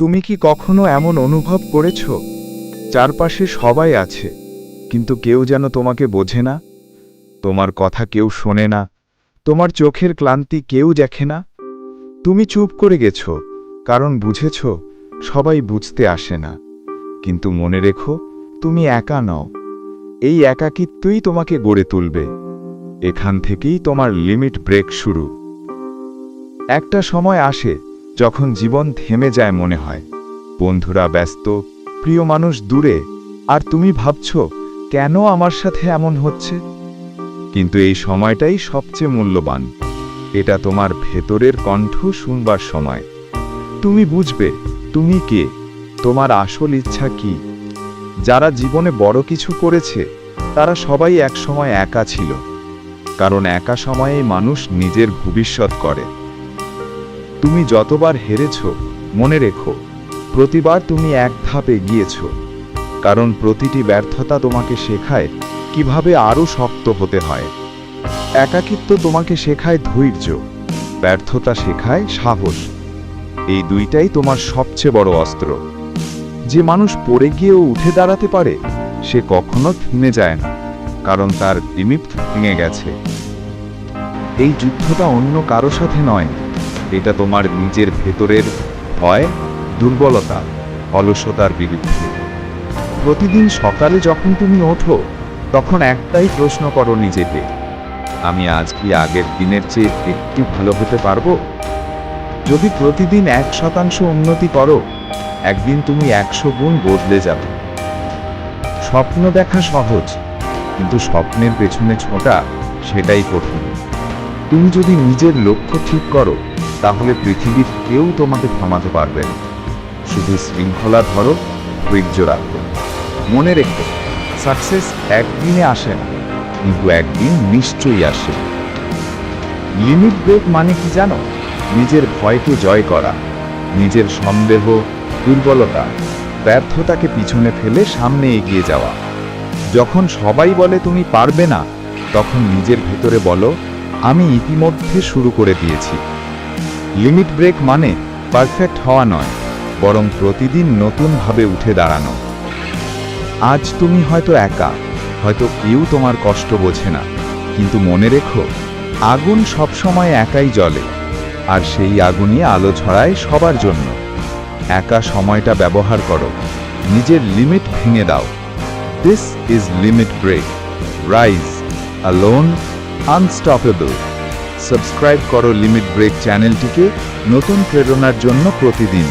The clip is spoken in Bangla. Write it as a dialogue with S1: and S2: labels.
S1: তুমি কি কখনো এমন অনুভব করেছ চারপাশে সবাই আছে কিন্তু কেউ যেন তোমাকে বোঝে না, তোমার কথা কেউ শোনে না, তোমার চোখের ক্লান্তি কেউ দেখে না? তুমি চুপ করে গেছ কারণ বুঝেছ সবাই বুঝতে আসে না। কিন্তু মনে রেখো, তুমি একা নও। এই একাকিত্বই তোমাকে গড়ে তুলবে। এখান থেকেই তোমার লিমিট ব্রেক শুরু। একটা সময় আসে যখন জীবন থেমে যায়, মনে হয় বন্ধুরা ব্যস্ত, প্রিয় মানুষ দূরে, আর তুমি ভাবছ কেন আমার সাথে এমন হচ্ছে। কিন্তু এই সময়টাই সবচেয়ে মূল্যবান। এটা তোমার ভেতরের কণ্ঠ শুনবার সময়। তুমি বুঝবে তুমি কে, তোমার আসল ইচ্ছা কি। যারা জীবনে বড় কিছু করেছে তারা সবাই একসময় একা ছিল, কারণ একা সময়ে মানুষ নিজের ভবিষ্যৎ করে। তুমি যতবার হেরেছ, মনে রেখো প্রতিবার তুমি এক ধাপ এগিয়েছ, কারণ প্রতিটি ব্যর্থতা তোমাকে শেখায় কিভাবে আরও শক্ত হতে হয়। একাকিত্ব তোমাকে শেখায় ধৈর্য, ব্যর্থতা শেখায় সাহস। এই দুইটাই তোমার সবচেয়ে বড় অস্ত্র। যে মানুষ পড়ে গিয়েও উঠে দাঁড়াতে পারে সে কখনো থেমে যায় না, কারণ তার লিমিট ভেঙে গেছে। এই যুদ্ধটা অন্য কারো সাথে নয়, এটা তোমার নিজের ভেতরের ভয়, দুর্বলতা, অলসতার বিরুদ্ধে। প্রতিদিন সকালে যখন তুমি ওঠো তখন একটাই প্রশ্ন করো নিজেকে, আমি আজ কি আগের দিনের চেয়ে একটু ভালো হতে পারবো? যদি প্রতিদিন 1% উন্নতি করো, একদিন তুমি 100 গুণ বদলে যাবে। স্বপ্ন দেখা সহজ, কিন্তু স্বপ্নের পেছনে ছোটা সেটাই কঠিন। তুমি যদি নিজের লক্ষ্য ঠিক করো তাহলে পৃথিবীর কেউ তোমাকে থামাতে পারবে না। শুধু শৃঙ্খলা ধরো, ধৈর্য রাখো। মনে রেখো, সাকসেস একদিনে আসে না, কিন্তু একদিন নিশ্চয়ই আসে। লিমিট ব্রেক মানে কি জানো? নিজের ভয়কে জয় করা, নিজের সন্দেহ, দুর্বলতা, ব্যর্থতাকে পিছনে ফেলে সামনে এগিয়ে যাওয়া। যখন সবাই বলে তুমি পারবে না, তখন নিজের ভেতরে বলো, আমি ইতিমধ্যে শুরু করে দিয়েছি। লিমিট ব্রেক মানে পারফেক্ট হওয়া নয়, বরং প্রতিদিন নতুনভাবে উঠে দাঁড়ানো। আজ তুমি হয়তো একা, হয়তো কেউ তোমার কষ্ট বোঝে না, কিন্তু মনে রেখো আগুন সবসময় একাই জ্বলে, আর সেই আগুনই আলো ছড়ায় সবার জন্য। একা সময়টা ব্যবহার করো, নিজের লিমিট ভেঙে দাও। This is limit break. Rise alone, unstoppable. Subscribe করো লিমিট ব্রেক চ্যানেলটিকে নতুন প্রেরণার জন্য প্রতিদিন।